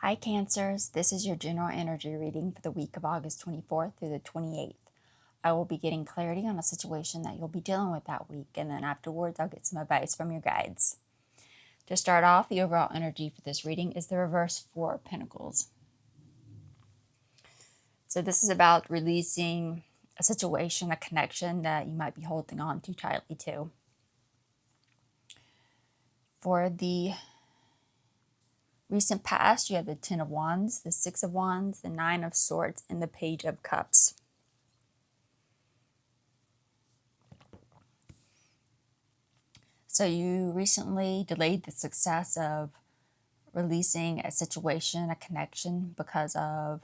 Hi Cancers, this is your general energy reading for the week of August 24th through the 28th. I will be getting clarity on a situation that you'll be dealing with that week, and then afterwards I'll get some advice from your guides. To start off, the overall energy for this reading is the reverse Four of Pentacles. So this is about releasing a situation, a connection that you might be holding on too tightly to. For the recent past, you have the Ten of Wands, the Six of Wands, the Nine of Swords, and the Page of Cups. So you recently delayed the success of releasing a situation, a connection, because of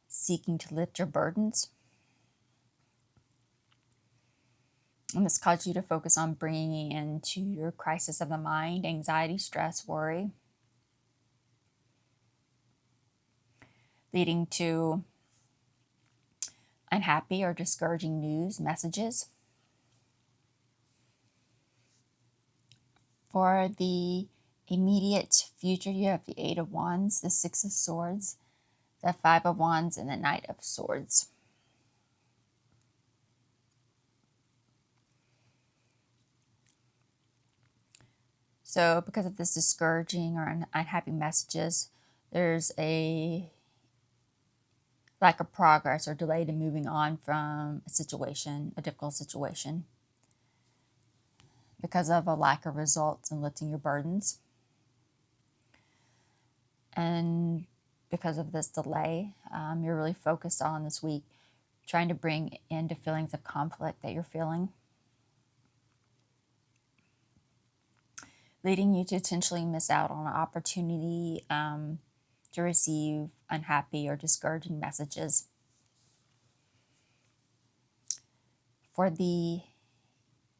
seeking to lift your burdens. And this caused you to focus on bringing into your crisis of the mind, anxiety, stress, worry, leading to unhappy or discouraging news, messages. For the immediate future, you have the Eight of Wands, the Six of Swords, the Five of Wands, and the Knight of Swords. So because of this discouraging or unhappy messages, there's a lack of progress or delay to moving on from a situation, a difficult situation, because of a lack of results in lifting your burdens. And because of this delay, you're really focused on this week trying to bring into feelings of conflict that you're feeling, leading you to potentially miss out on an opportunity to receive unhappy or discouraging messages. For the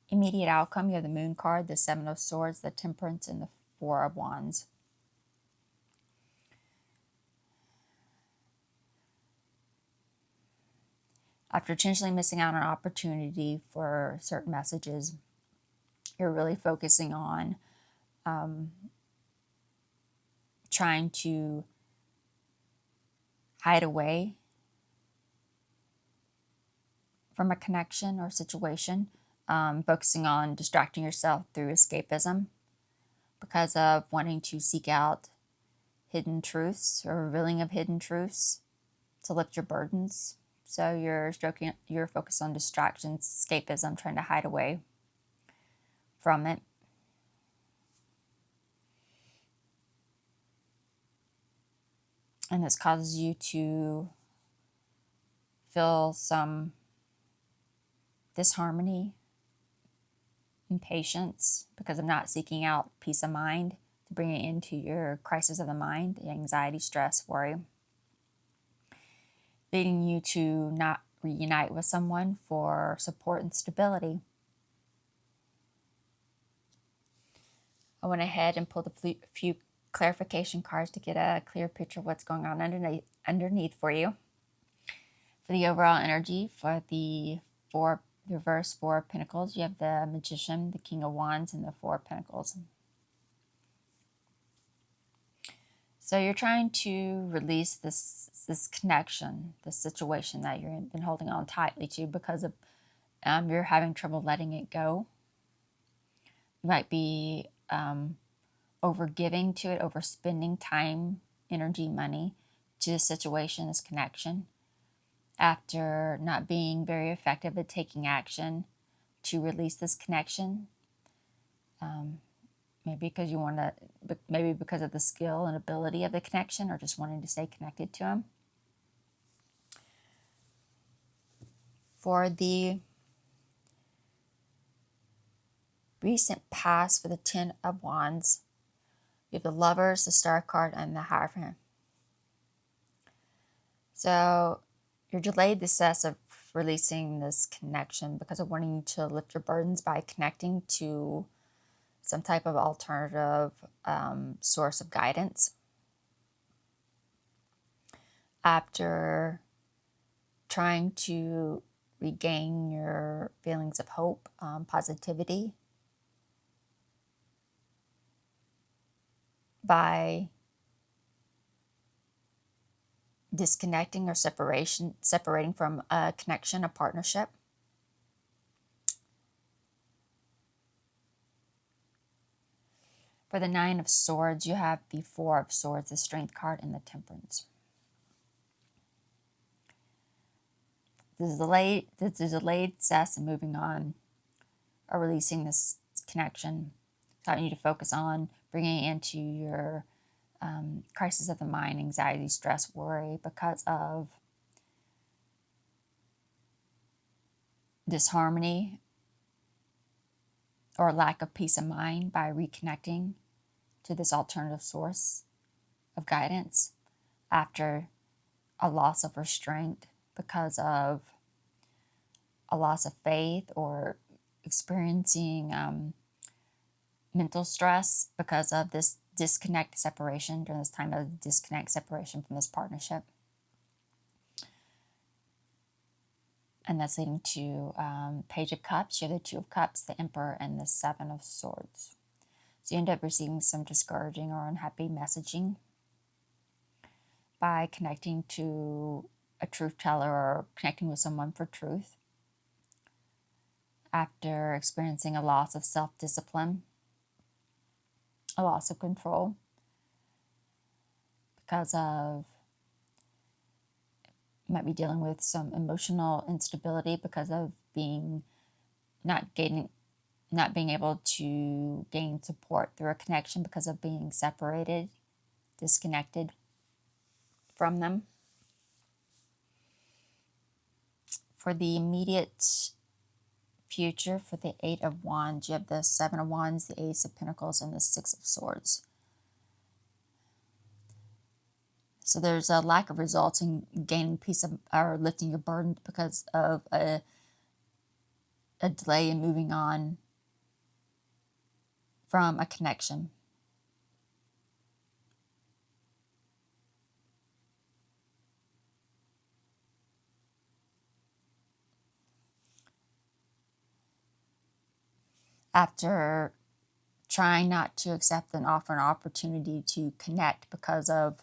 immediate outcome, you have the Moon card, the Seven of Swords, the Temperance, and the Four of Wands. After intentionally missing out on an opportunity for certain messages, you're really focusing on trying to hide away from a connection or situation, focusing on distracting yourself through escapism because of wanting to seek out hidden truths or revealing of hidden truths to lift your burdens. So you're focused on distractions, escapism, trying to hide away from it. And this causes you to feel some disharmony, impatience, because of not seeking out peace of mind to bring it into your crisis of the mind, anxiety, stress, worry, leading you to not reunite with someone for support and stability. I went ahead and pulled a few clarification cards to get a clear picture of what's going on underneath for you. For the overall energy, for the reverse Four of Pentacles, you have the Magician, the King of Wands, and the Four of Pentacles. So you're trying to release this connection, this situation that you've been holding on tightly to because of you're having trouble letting it go. You might be overgiving to it, overspending time, energy, money to this situation, this connection, after not being very effective at taking action to release this connection. Maybe because maybe because of the skill and ability of the connection, or just wanting to stay connected to him. For the recent past, for the Ten of Wands, you have the Lovers, the Star card, and the Hierophant. So you're delayed the success of releasing this connection because of wanting to lift your burdens by connecting to some type of alternative source of guidance. After trying to regain your feelings of hope, positivity, by disconnecting or separating from a connection, a partnership. For the Nine of Swords, you have the Four of Swords, the Strength card, and the Temperance. The delayed success and moving on, or releasing this connection, allowing you to focus on bringing it into your crisis of the mind, anxiety, stress, worry, because of disharmony or lack of peace of mind, by reconnecting to this alternative source of guidance after a loss of restraint because of a loss of faith, or experiencing mental stress because of this disconnect separation, during this time of disconnect separation from this partnership. And that's leading to Page of Cups. You have the Two of Cups, the Emperor, and the Seven of Swords. So you end up receiving some discouraging or unhappy messaging by connecting to a truth teller or connecting with someone for truth after experiencing a loss of self-discipline, a loss of control because of, might be dealing with some emotional instability because of not being able to gain support through a connection because of being separated, disconnected from them. For the immediate future, for the Eight of Wands, you have the Seven of Wands, the Ace of Pentacles, and the Six of Swords. So there's a lack of results in gaining peace of, or lifting your burden because of a delay in moving on from a connection. After trying not to accept an offer, an opportunity to connect because of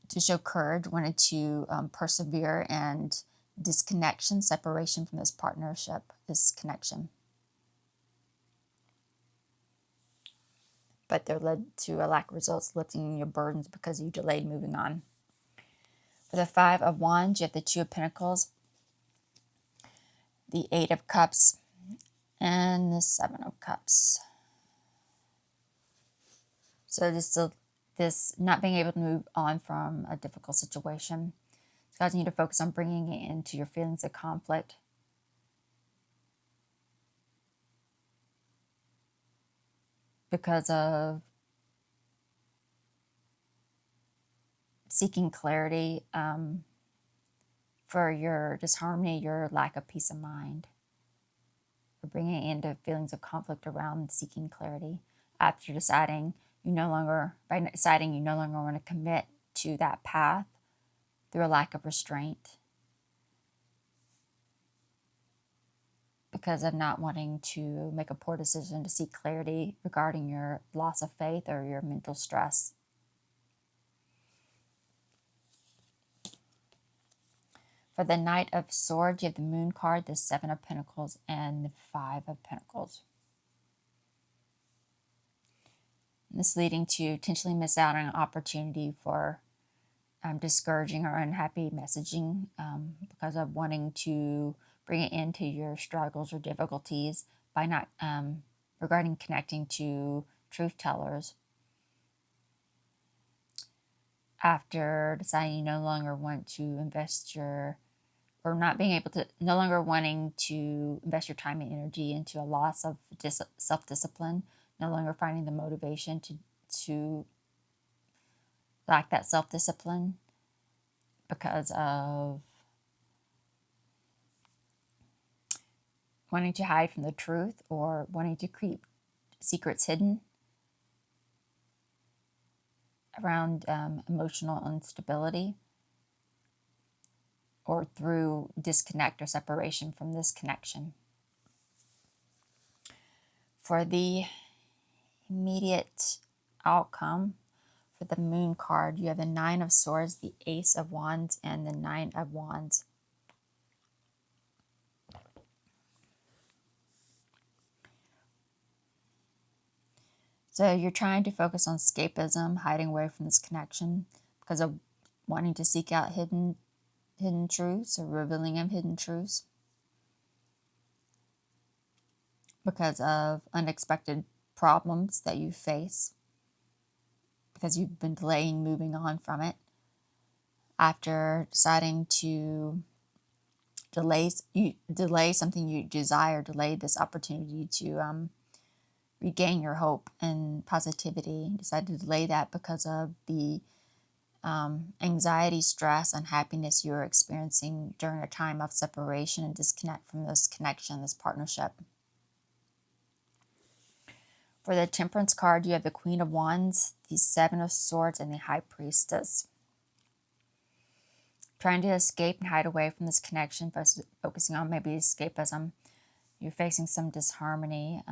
to show courage, wanted to persevere, and disconnection, separation from this partnership, this connection. But they're led to a lack of results, lifting your burdens because you delayed moving on. For the Five of Wands, you have the Two of Pentacles, the Eight of Cups, and the Seven of Cups. So this not being able to move on from a difficult situation, it's causing you to focus on bringing it into your feelings of conflict. Because of seeking clarity for your disharmony, your lack of peace of mind. For bringing it into feelings of conflict around seeking clarity after deciding you no longer want to commit to that path through a lack of restraint. Because of not wanting to make a poor decision to seek clarity regarding your loss of faith or your mental stress. For the Knight of Swords, you have the Moon card, the Seven of Pentacles, and the Five of Pentacles. And this leading to intentionally miss out on an opportunity for discouraging or unhappy messaging because of wanting to bring it into your struggles or difficulties by not regarding connecting to truth tellers. After deciding you no longer want to invest your, or not being able to, no longer wanting to invest your time and energy into a loss of self-discipline, no longer finding the motivation to lack that self-discipline because of wanting to hide from the truth or wanting to keep secrets hidden around emotional instability, or through disconnect or separation from this connection. For the immediate outcome. For the Moon card, you have the Nine of Swords, the Ace of Wands, and the Nine of Wands. So you're trying to focus on escapism, hiding away from this connection because of wanting to seek out hidden truths or revealing of hidden truths, because of unexpected problems that you face, because you've been delaying moving on from it after deciding to delay something you desire, delay this opportunity to regain your hope and positivity. Decide to delay that because of the anxiety, stress, unhappiness you're experiencing during a time of separation and disconnect from this connection, this partnership. For the Temperance card, you have the Queen of Wands, the Seven of Swords, and the High Priestess. Trying to escape and hide away from this connection, focusing on maybe escapism. You're facing some disharmony,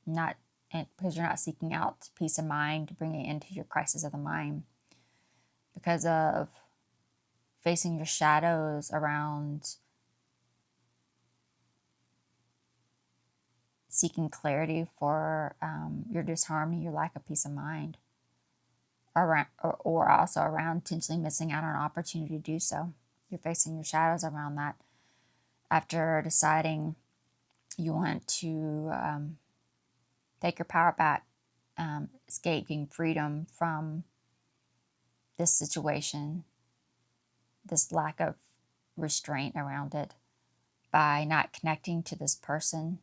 because you're not seeking out peace of mind to bring it into your crisis of the mind. Because of facing your shadows around seeking clarity for your disharmony, your lack of peace of mind, or also around potentially missing out on an opportunity to do so. You're facing your shadows around that after deciding you want to take your power back, escape, gain freedom from this situation, this lack of restraint around it, by not connecting to this person.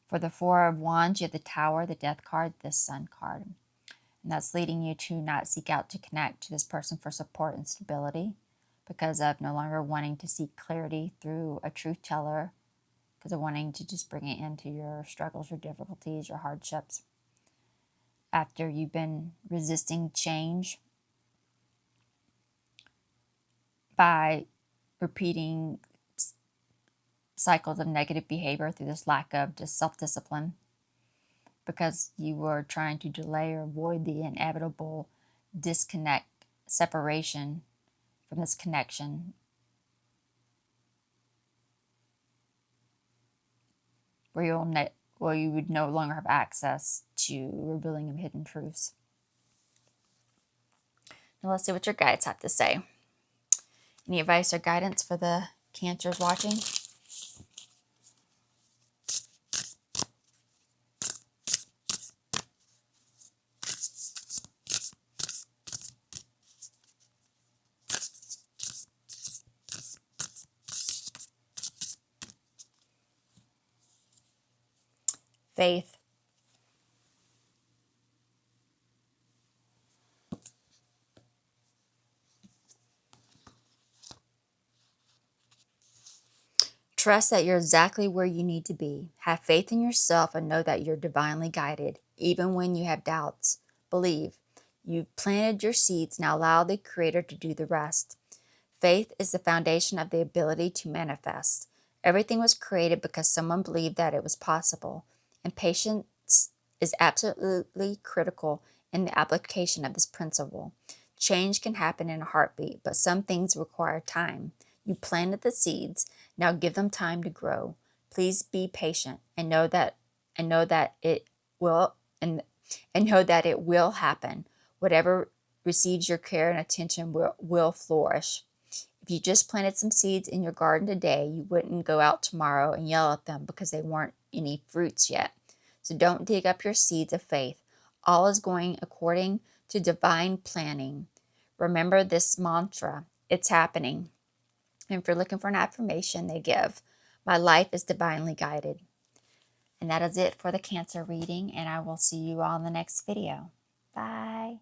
For the Four of Wands, you have the Tower, the Death card, the Sun card. And that's leading you to not seek out to connect to this person for support and stability because of no longer wanting to seek clarity through a truth teller, because of wanting to just bring it into your struggles, your difficulties, your hardships. After you've been resisting change by repeating cycles of negative behavior through this lack of just self-discipline, because you were trying to delay or avoid the inevitable disconnect, separation from this connection, where you would no longer have access to revealing of hidden truths. Now let's see what your guides have to say. Any advice or guidance for the Cancers watching? Faith. Trust that you're exactly where you need to be. Have faith in yourself and know that you're divinely guided, even when you have doubts. Believe. You've planted your seeds, now allow the Creator to do the rest. Faith is the foundation of the ability to manifest. Everything was created because someone believed that it was possible, and patience is absolutely critical in the application of this principle. Change can happen in a heartbeat, but some things require time. You planted the seeds, now give them time to grow. Please be patient and know that it will happen. Whatever receives your care and attention will flourish. If you just planted some seeds in your garden today, you wouldn't go out tomorrow and yell at them because they weren't any fruits yet. So don't dig up your seeds of faith. All is going according to divine planning. Remember this mantra: it's happening. And if you're looking for an affirmation, they give, my life is divinely guided. And that is it for the Cancer reading, and I will see you all in the next video. Bye.